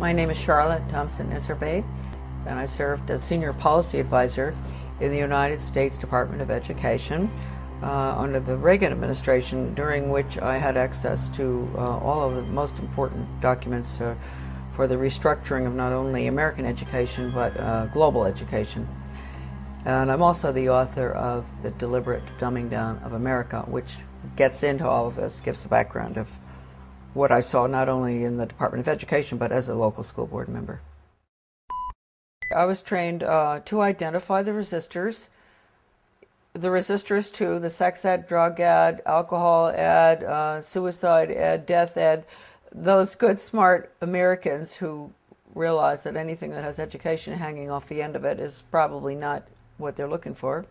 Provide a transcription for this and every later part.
My name is Charlotte Thomson Iserbyt, and I served as Senior Policy Advisor in the United States Department of Education under the Reagan administration, during which I had access to all of the most important documents for the restructuring of not only American education but global education. And I'm also the author of The Deliberate Dumbing Down of America, which gets into all of this, gives the background of what I saw not only in the Department of Education but as a local school board member. I was trained to identify the resistors too, the sex ed, drug ed, alcohol ed, suicide ed, death ed, those good smart Americans who realize that anything that has education hanging off the end of it is probably not what they're looking for.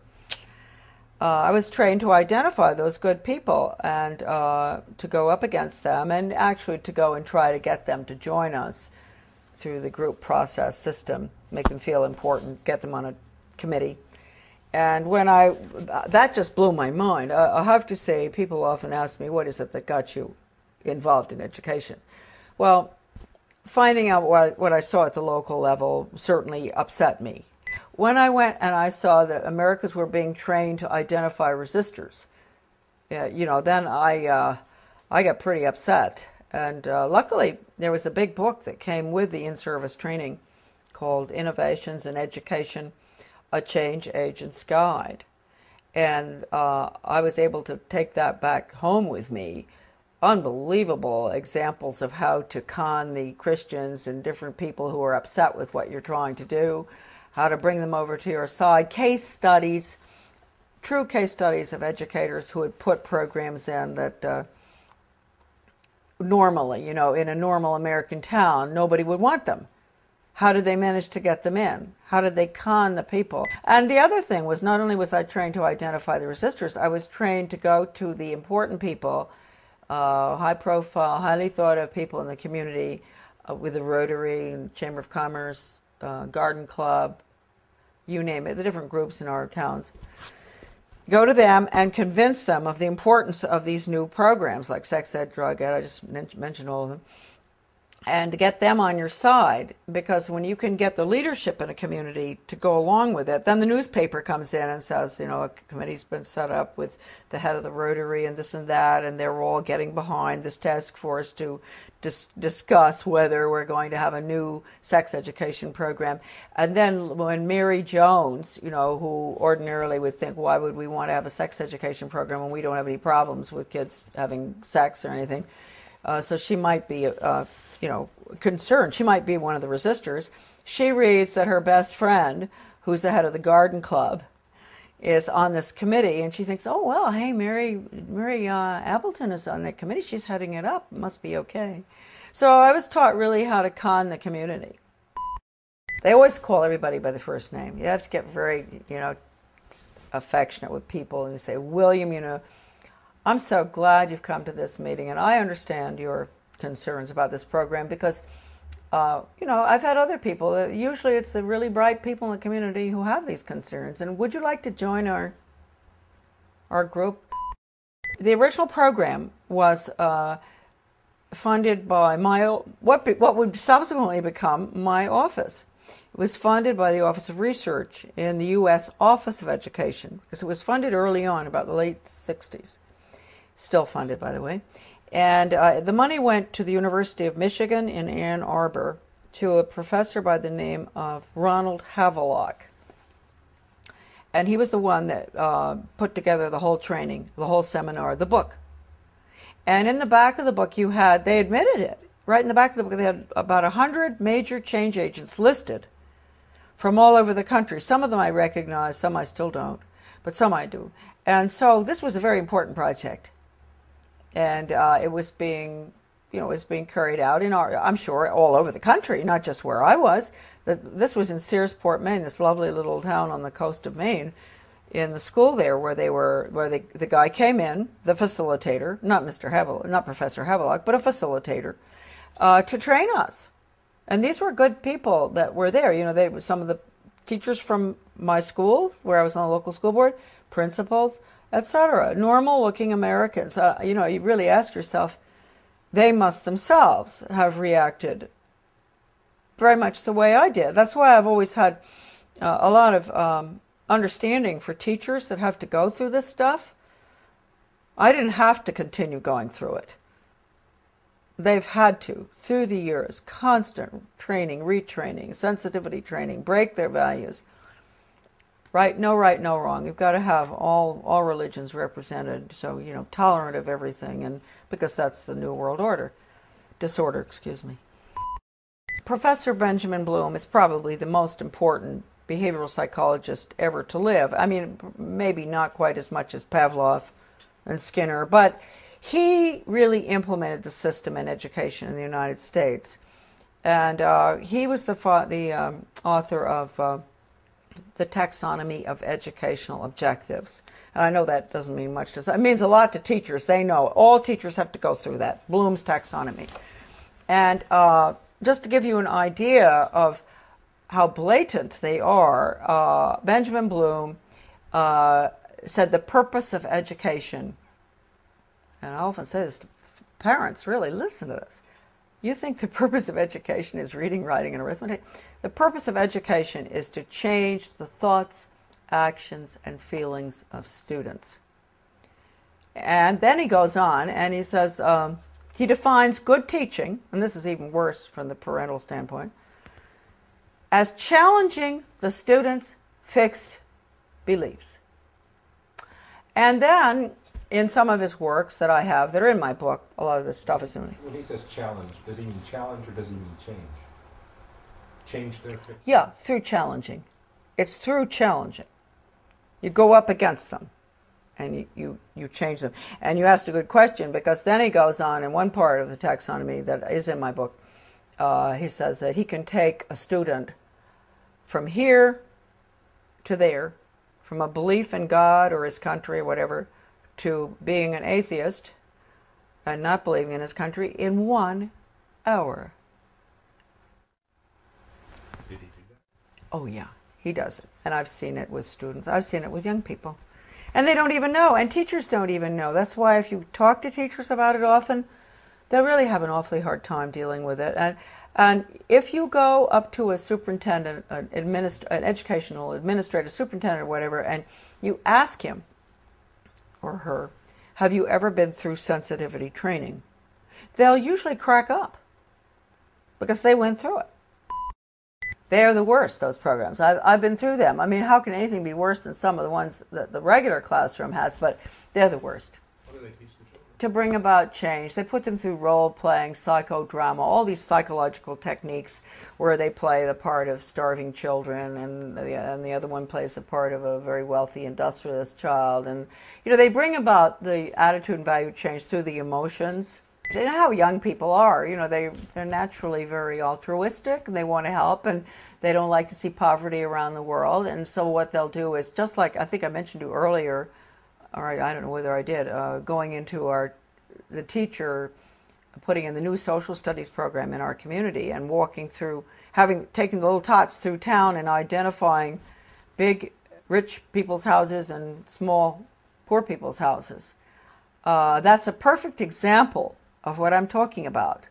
I was trained to identify those good people and to go up against them, and actually to go and try to get them to join us through the group process system, make them feel important, get them on a committee. And when that just blew my mind. I have to say, people often ask me, what is it that got you involved in education? Well, finding out what I saw at the local level certainly upset me. When I went and I saw that Americans were being trained to identify resistors, then I got pretty upset. And luckily, there was a big book that came with the in-service training called Innovations in Education, A Change Agent's Guide. And I was able to take that back home with me. Unbelievable examples of how to con the Christians and different people who are upset with what you're trying to do, how to bring them over to your side, case studies, true case studies of educators who had put programs in that normally, in a normal American town, nobody would want them. How did they manage to get them in? How did they con the people? And the other thing was, not only was I trained to identify the resistors, I was trained to go to the important people, high profile, highly thought of people in the community, with the Rotary and Chamber of Commerce, Garden Club, you name it, the different groups in our towns. Go to them and convince them of the importance of these new programs like sex ed, drug ed, I just mentioned all of them, and to get them on your side, because when you can get the leadership in a community to go along with it, then the newspaper comes in and says, a committee's been set up with the head of the Rotary and this and that, and they're all getting behind this task force to discuss whether we're going to have a new sex education program. And then when Mary Jones, who ordinarily would think, why would we want to have a sex education program when we don't have any problems with kids having sex or anything? So she might be concerned. She might be one of the resistors. She reads that her best friend, who's the head of the Garden Club, is on this committee, and she thinks, oh, well, hey, Mary Appleton is on that committee. She's heading it up. It must be okay. So I was taught really how to con the community. They always call everybody by the first name. You have to get very, affectionate with people, and you say, William, I'm so glad you've come to this meeting, and I understand your concerns about this program because, I've had other people, usually it's the really bright people in the community who have these concerns, and would you like to join our group? The original program was funded by what would subsequently become my office. It was funded by the Office of Research in the U.S. Office of Education, because it was funded early on, about the late 60s. Still funded, by the way. And the money went to the University of Michigan in Ann Arbor to a professor by the name of Ronald Havelock. And he was the one that put together the whole training, the whole seminar, the book. And in the back of the book they admitted it. Right in the back of the book they had about 100 major change agents listed from all over the country. Some of them I recognize, some I still don't, but some I do. And so this was a very important project. And it was being carried out I'm sure, all over the country, not just where I was. This was in Searsport, Maine, this lovely little town on the coast of Maine, in the school there where the guy came in, the facilitator, not Professor Havelock, but a facilitator, to train us. And these were good people that were there. They were some of the teachers from my school, where I was on the local school board, principals, etc. Normal-looking Americans. You really ask yourself, they must themselves have reacted very much the way I did. That's why I've always had a lot of understanding for teachers that have to go through this stuff. I didn't have to continue going through it. They've had to, through the years, constant training, retraining, sensitivity training, break their values. Right, no wrong. You've got to have all religions represented, so, you know, tolerant of everything, and because that's the New World disorder, excuse me. Professor Benjamin Bloom is probably the most important behavioral psychologist ever to live. I mean, maybe not quite as much as Pavlov and Skinner, but he really implemented the system in education in the United States. And he was the author of the Taxonomy of Educational Objectives. And I know that doesn't mean much to some. It means a lot to teachers. They know. All teachers have to go through that, Bloom's taxonomy. And just to give you an idea of how blatant they are, Benjamin Bloom said the purpose of education, and I often say this to parents, really, listen to this. You think the purpose of education is reading, writing, and arithmetic? The purpose of education is to change the thoughts, actions, and feelings of students. And then he goes on and he says, he defines good teaching, and this is even worse from the parental standpoint, as challenging the student's fixed beliefs. And then, in some of his works that I have, that are in my book, a lot of this stuff is in it. When he says challenge, does he mean challenge or does he mean change? Change their fixed? Yeah, through challenging. It's through challenging. You go up against them, and you change them. And you asked a good question, because then he goes on in one part of the taxonomy that is in my book. He says that he can take a student from here to there, from a belief in God or his country or whatever, to being an atheist and not believing in his country in 1 hour. Did he do that? Oh yeah, he does it. And I've seen it with students. I've seen it with young people. And they don't even know, and teachers don't even know. That's why if you talk to teachers about it often, they'll really have an awfully hard time dealing with it. And if you go up to a superintendent, an educational administrator, superintendent or whatever, and you ask him or her, have you ever been through sensitivity training? They'll usually crack up because they went through it. They're the worst, those programs. I've been through them. I mean, how can anything be worse than some of the ones that the regular classroom has? But they're the worst. What do they teach the children? To bring about change. They put them through role-playing, psychodrama, all these psychological techniques where they play the part of starving children, and the other one plays the part of a very wealthy industrialist child. And, you know, they bring about the attitude and value change through the emotions. You know how young people are. You know, they're naturally very altruistic, and they want to help, and they don't like to see poverty around the world. And so what they'll do is, just like I think I mentioned to you earlier, all right, I don't know whether I did, going into the teacher putting in the new social studies program in our community and walking through, taken the little tots through town and identifying big rich people's houses and small poor people's houses. That's a perfect example of what I'm talking about.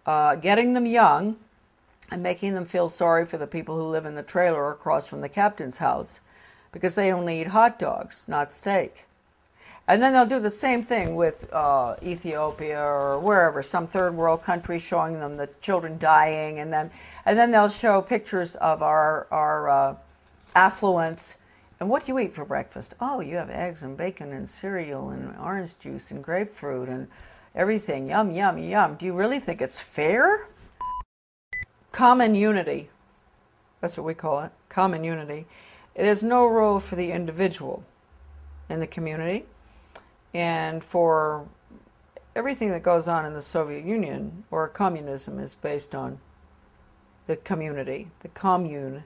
Getting them young and making them feel sorry for the people who live in the trailer across from the captain's house, because they only eat hot dogs, not steak. And then they'll do the same thing with Ethiopia or wherever, some third world country, showing them the children dying, and then they'll show pictures of our affluence. And what do you eat for breakfast? Oh, you have eggs and bacon and cereal and orange juice and grapefruit and everything. Yum, yum, yum. Do you really think it's fair? Common unity. That's what we call it, common unity. It is no role for the individual in the community, and for everything that goes on in the Soviet Union or communism is based on the community, the commune.